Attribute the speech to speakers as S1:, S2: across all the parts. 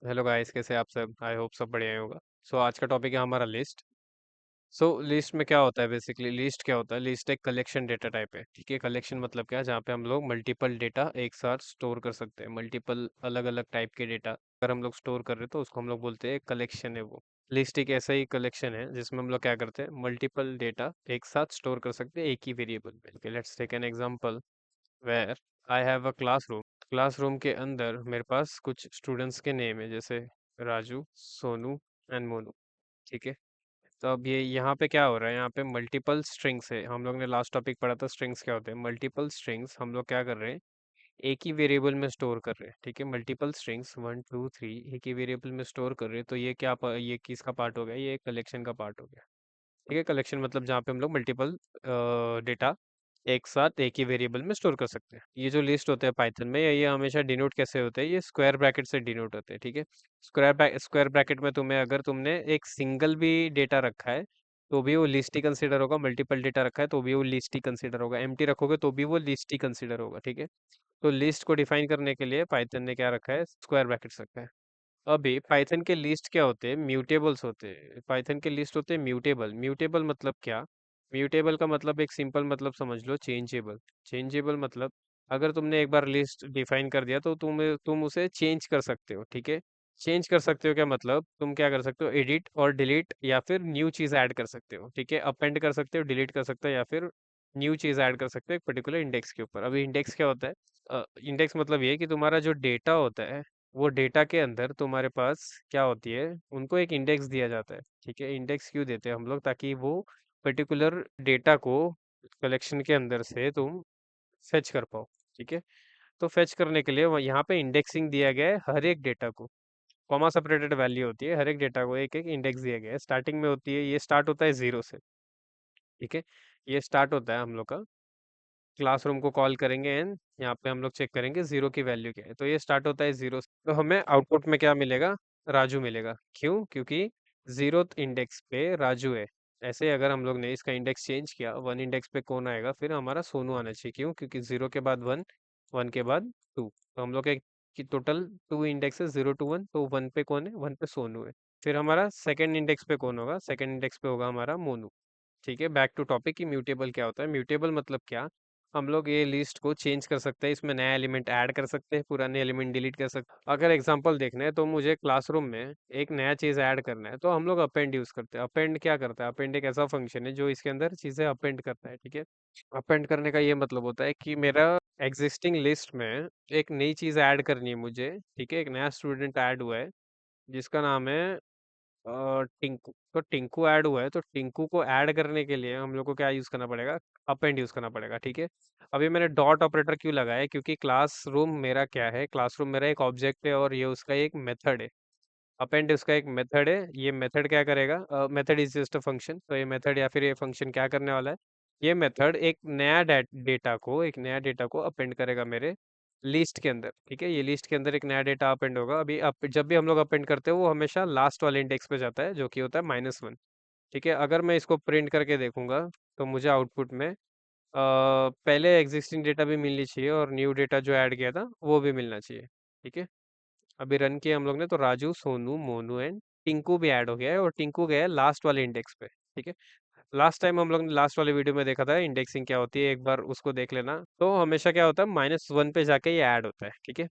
S1: Hello guys, कैसे हैं आप सब? आई होप सब बढ़िया ही होगा। सो आज का टॉपिक है हमारा लिस्ट। सो लिस्ट में क्या होता है? बेसिकली लिस्ट क्या होता है? लिस्ट एक कलेक्शन डेटा टाइप है। ठीक है, कलेक्शन मतलब क्या है? जहाँ पे हम लोग मल्टीपल डेटा एक साथ स्टोर कर सकते हैं। मल्टीपल अलग अलग टाइप के डेटा अगर हम लोग स्टोर कर रहे हैं तो उसको हम लोग बोलते हैं कलेक्शन है वो। लिस्ट एक ऐसा ही कलेक्शन है जिसमें हम लोग क्या करते हैं, मल्टीपल डेटा एक साथ स्टोर कर सकते हैं एक ही वेरिएबल में। Okay, let's take an example where I have a classroom. Classroom के अंदर मेरे पास कुछ स्टूडेंट्स के नेम है, जैसे राजू, सोनू एंड मोनू। ठीक है, तो अब ये यहाँ पे क्या हो रहा है? यहाँ पे मल्टीपल स्ट्रिंग्स है। हम लोग ने लास्ट टॉपिक पढ़ा था स्ट्रिंग्स क्या होते हैं। मल्टीपल स्ट्रिंग्स हम लोग क्या कर रहे हैं, एक ही वेरिएबल में स्टोर कर रहे हैं। ठीक है, मल्टीपल स्ट्रिंग्स 1 2 3 एक ही वेरिएबल में स्टोर कर रहे हैं। तो ये क्या ये किसका पार्ट हो गया? ये कलेक्शन का पार्ट हो गया। ठीक है, कलेक्शन मतलब जहाँ पे हम लोग मल्टीपल डेटा एक साथ एक ही वेरिएबल में स्टोर कर सकते हैं। ये जो लिस्ट होते हैं पाइथन में, ये हमेशा डिनोट कैसे होते हैं? ये स्क्वायर ब्रैकेट से डिनोट होते हैं। ठीक है, स्क्वायर ब्रैकेट में तुम्हें अगर तुमने एक सिंगल भी डेटा रखा है तो भी वो लिस्ट ही कंसीडर होगा। मल्टीपल डेटा रखा है तो भी वो लिस्ट ही कंसीडर होगा। एम्प्टी रखोगे तो भी वो लिस्ट ही कंसीडर होगा। ठीक है, तो लिस्ट को डिफाइन करने के लिए पाइथन ने क्या रखा है? स्क्वायर ब्रैकेट्स रखा है। अभी पाइथन के लिस्ट क्या होते हैं? म्यूटेबल्स होते हैं। पाइथन के लिस्ट होते हैं म्यूटेबल। म्यूटेबल मतलब क्या? म्यूटेबल का मतलब एक सिंपल मतलब समझ लो, चेंजेबल। चेंजेबल मतलब अगर तुमने एक बार लिस्ट डिफाइन कर दिया तो तुम उसे चेंज कर सकते हो। ठीक है, चेंज कर सकते हो क्या मतलब? तुम क्या कर सकते हो? एडिट और डिलीट या फिर न्यू चीज ऐड कर सकते हो। ठीक है, अपेंड कर सकते हो, डिलीट कर सकते हो या फिर न्यू चीज ऐड कर सकते हो एक पर्टिकुलर इंडेक्स के ऊपर। अभी इंडेक्स क्या होता है? इंडेक्स मतलब ये है कि तुम्हारा जो डेटा होता है वो डेटा के अंदर तुम्हारे पास क्या होती है, उनको एक इंडेक्स दिया जाता है। ठीक है, इंडेक्स क्यों देते हैं हम लोग? ताकि वो पर्टिकुलर डेटा को कलेक्शन के अंदर से तुम फेच कर पाओ। ठीक है, तो फेच करने के लिए यहाँ पे इंडेक्सिंग दिया गया है हर एक डेटा को। कॉमा सेपरेटेड वैल्यू होती है, हर एक डेटा को एक एक इंडेक्स दिया गया है। स्टार्टिंग में होती है, ये स्टार्ट होता है जीरो से। ठीक है, ये स्टार्ट होता है हम लोग का। क्लासरूम को कॉल करेंगे एंड यहाँ पे हम लोग चेक करेंगे जीरो की वैल्यू क्या है। तो ये स्टार्ट होता है जीरो से, तो हमें आउटपुट में क्या मिलेगा? राजू मिलेगा। क्यों? क्योंकि जीरो इंडेक्स पे राजू है। ऐसे अगर हम लोग ने इसका इंडेक्स चेंज किया, वन इंडेक्स पे कौन आएगा? फिर हमारा सोनू आना चाहिए। क्यों? क्योंकि जीरो के बाद वन, वन के बाद टू, तो हम लोग की टोटल टू इंडेक्स है, 0 to 1। तो वन पे कौन है? वन पे सोनू है। फिर हमारा सेकंड इंडेक्स पे कौन होगा? सेकंड इंडेक्स पे होगा हमारा मोनू। ठीक है, बैक टू टॉपिक कि म्यूटेबल क्या होता है। म्यूटेबल मतलब क्या? हम लोग ये लिस्ट को चेंज कर सकते हैं, इसमें नया एलिमेंट ऐड कर सकते हैं, पुराने एलिमेंट डिलीट कर सकते हैं। अगर एग्जांपल देखना है तो मुझे क्लासरूम में एक नया चीज़ ऐड करना है तो हम लोग अपेंड यूज़ करते हैं। अपेंड क्या करता है? अपेंड एक ऐसा फंक्शन है जो इसके अंदर चीज़ें अपेंड करता है। ठीक है, अपेंड करने का ये मतलब होता है कि मेरा एग्जिस्टिंग लिस्ट में एक नई चीज़ ऐड करनी है मुझे। ठीक है, एक नया स्टूडेंट ऐड हुआ है जिसका नाम है टिंकू। तो टिंकू ऐड हुआ है, तो टिंकू को ऐड करने के लिए हम लोग को क्या यूज़ करना पड़ेगा? अपेंड यूज़ करना पड़ेगा। ठीक है, अभी मैंने डॉट ऑपरेटर क्यों लगाया है? क्योंकि क्लासरूम मेरा क्या है? क्लासरूम मेरा एक ऑब्जेक्ट है और ये उसका एक मेथड है। अपेंड उसका एक मेथड है। ये मेथड क्या करेगा? Method is just a function. तो ये मेथड या फिर ये फंक्शन क्या करने वाला है? ये मेथड एक नया डेटा को अपेंड करेगा मेरे लिस्ट के अंदर। ठीक है, ये लिस्ट के अंदर एक नया डेटा अपेंड होगा। अभी जब भी हम लोग अपेंड करते हैं वो हमेशा लास्ट वाले इंडेक्स पे जाता है जो कि होता है -1। ठीक है, अगर मैं इसको प्रिंट करके देखूंगा तो मुझे आउटपुट में पहले एग्जिस्टिंग डेटा भी मिलनी चाहिए और न्यू डेटा जो ऐड किया था वो भी मिलना चाहिए। ठीक है, अभी रन किया हम लोग ने तो राजू, सोनू, मोनू एंड टिंकू भी ऐड हो गया है और टिंकू गया है लास्ट वाले इंडेक्स पे। ठीक है, लास्ट टाइम हम लोग ने लास्ट वाले वीडियो में देखा था इंडेक्सिंग क्या होती है, एक बार उसको देख लेना। तो हमेशा क्या होता है? -1 पे जाके ये ऐड होता है। ठीक है,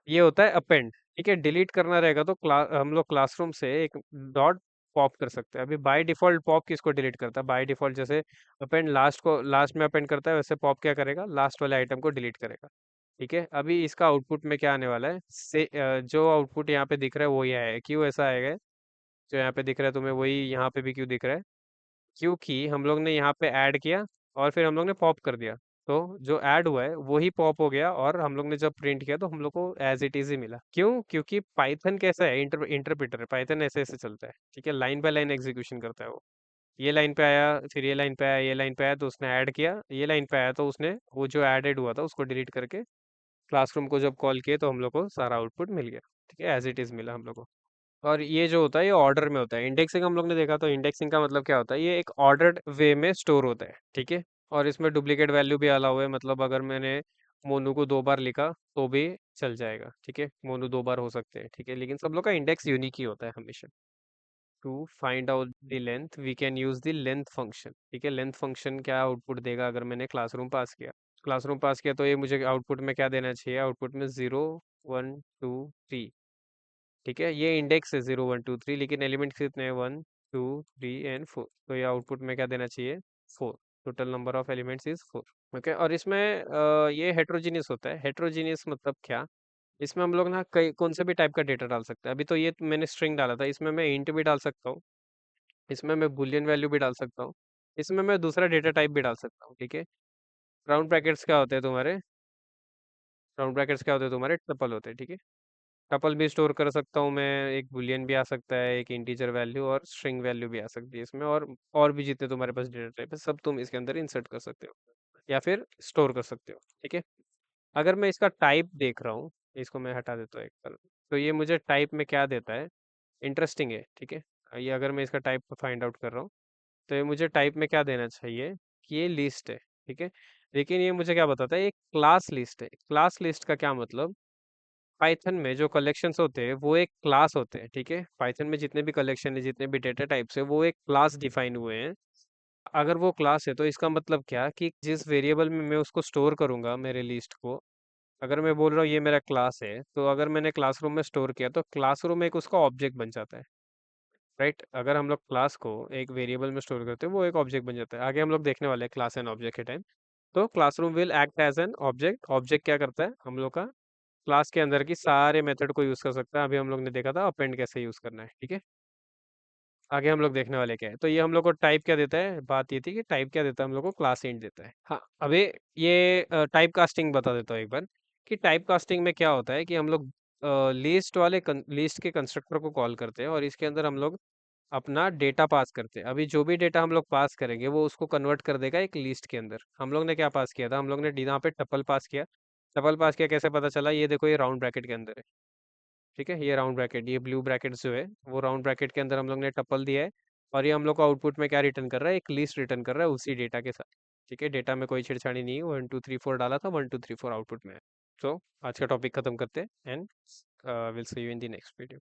S1: ये होता है अपेंड। ठीक है, डिलीट करना रहेगा तो हम लोग क्लासरूम से एक डॉट पॉप कर सकते हैं। अभी बाय डिफॉल्ट पॉप किसको डिलीट करता है? बाय डिफॉल्ट जैसे अपेंड लास्ट को लास्ट में अपेंड करता है, वैसे पॉप क्या करेगा? लास्ट वाले आइटम को डिलीट करेगा। ठीक है, अभी इसका आउटपुट में क्या आने वाला है? जो आउटपुट यहाँ पे दिख रहा है वो ये आएगा। क्यों ऐसा आएगा? जो यहाँ पे दिख रहा है तुम्हें वही यहाँ पे भी क्यों दिख रहा है? क्योंकि हम लोग ने यहाँ पे ऐड किया और फिर हम लोग ने पॉप कर दिया। तो जो ऐड हुआ है वही पॉप हो गया और हम लोग ने जब प्रिंट किया तो हम लोग को एज इट इज ही मिला। क्यों? क्योंकि पाइथन कैसा है? इंटरप्रेटर है। पाइथन ऐसे ऐसे चलता है। ठीक है, लाइन बाय लाइन एग्जीक्यूशन करता है वो। ये लाइन पे आया, फिर ये लाइन पे आया, ये लाइन पे आया तो उसने ऐड किया, ये लाइन पे आया तो उसने वो जो एडेड हुआ था उसको डिलीट करके क्लासरूम को जब कॉल किए तो हम लोग को सारा आउटपुट मिल गया। ठीक है, एज इट इज मिला हम लोग को। और ये जो होता है ये ऑर्डर में होता है। इंडेक्सिंग हम लोग ने देखा, तो इंडेक्सिंग का मतलब क्या होता है? ये एक ऑर्डर्ड वे में स्टोर होता है। ठीक है, और इसमें डुप्लीकेट वैल्यू भी अलाउ है। मतलब अगर मैंने मोनू को 2 बार लिखा तो भी चल जाएगा, ठीक है, मोनू 2 बार हो सकते हैं, ठीक है, लेकिन सब लोग का इंडेक्स यूनिक ही होता है हमेशा। To find out the length we can use the length function, ठीक है, लेंथ फंक्शन क्या आउटपुट देगा अगर मैंने क्लासरूम पास किया तो ये मुझे आउटपुट में क्या देना चाहिए, आउटपुट में 0 1 2 3, ठीक है, ये इंडेक्स है 0 1 2 3, लेकिन एलिमेंट कितने हैं, 1 2 3 एंड 4, तो ये आउटपुट में क्या देना चाहिए, 4। Total number of elements is 4। Okay, और इसमें ये हेट्रोजीनियस होता है। हेट्रोजीनियस मतलब क्या, इसमें हम लोग ना कई कौन से भी टाइप का डेटा डाल सकते हैं। अभी तो ये मैंने स्ट्रिंग डाला था, इसमें मैं इंट भी डाल सकता हूँ, इसमें मैं बुलियन वैल्यू भी डाल सकता हूँ, इसमें मैं दूसरा डेटा टाइप भी डाल सकता हूँ, ठीक है। राउंड ब्रैकेट्स क्या होते हैं तुम्हारे, राउंड ब्रैकेट्स क्या होते हैं तुम्हारे, टपल होते हैं, ठीक है। टपल भी स्टोर कर सकता हूँ मैं, एक बुलियन भी आ सकता है, एक इंटीजर वैल्यू और स्ट्रिंग वैल्यू भी आ सकती है इसमें, और भी जितने तुम्हारे पास डेटा टाइप है सब तुम इसके अंदर इंसर्ट कर सकते हो या फिर स्टोर कर सकते हो, ठीक है। अगर मैं इसका टाइप देख रहा हूँ, इसको मैं हटा देता हूँ एक बार, तो ये मुझे टाइप में क्या देता है, इंटरेस्टिंग है, ठीक है। ये अगर मैं इसका टाइप फाइंड आउट कर रहा हूँ, तो ये मुझे टाइप में क्या देना चाहिए कि ये लिस्ट है, ठीक है। लेकिन ये मुझे क्या बताता है, ये क्लास लिस्ट है। क्लास लिस्ट का क्या मतलब, पाइथन में जो कलेक्शंस होते हैं वो एक क्लास होते हैं, ठीक है। पाइथन में जितने भी कलेक्शन है, जितने भी डेटा टाइप्स है, वो एक क्लास डिफाइन हुए हैं। अगर वो क्लास है तो इसका मतलब क्या कि जिस वेरिएबल में मैं उसको स्टोर करूंगा मेरे लिस्ट को, अगर मैं बोल रहा हूँ ये मेरा क्लास है, तो अगर मैंने क्लासरूम में स्टोर किया तो क्लासरूम एक उसका ऑब्जेक्ट बन जाता है, राइट। अगर हम लोग क्लास को एक वेरिएबल में स्टोर करते हैं वो एक ऑब्जेक्ट बन जाता है। आगे हम लोग देखने वाले हैं क्लास एंड ऑब्जेक्ट के टाइम। तो classroom will act as an object. Object क्या करता है, हम लोग का क्लास के अंदर की सारे मेथड को यूज कर सकता है। अभी हम लोग ने देखा था अपेंड कैसे यूज करना है, ठीक है। आगे हम लोग देखने वाले क्या है, तो ये हम लोग को टाइप क्या देता है, बात ये थी कि टाइप क्या देता है, हम लोग को क्लास इंट देता है। हाँ, अभी ये टाइप कास्टिंग बता देता हूँ एक बार, कि टाइप कास्टिंग में क्या होता है कि हम लोग लिस्ट के कंस्ट्रक्टर को कॉल करते हैं और इसके अंदर हम लोग अपना डेटा पास करते हैं। अभी जो भी डेटा हम लोग पास करेंगे वो उसको कन्वर्ट कर देगा एक लिस्ट के अंदर। हम लोग ने क्या पास किया था, हम लोग ने यहाँ पे टपल पास किया। टपल पास किया कैसे पता चला, ये देखो ये राउंड ब्रैकेट के अंदर है, ठीक है। ये राउंड ब्रैकेट, ये ब्लू ब्रैकेट जो है वो राउंड ब्रैकेट के अंदर हम लोग ने टपल दिया है। और ये हम लोग को आउटपुट में क्या रिटर्न कर रहा है, एक लिस्ट रिटर्न कर रहा है उसी डेटा के साथ, ठीक है। डेटा में कोई छेड़छाड़ी नहीं है, 1 2 3 4 डाला था, 1 2 3 4 आउटपुट में है। तो आज का टॉपिक खत्म करते हैं and will see you in the next video.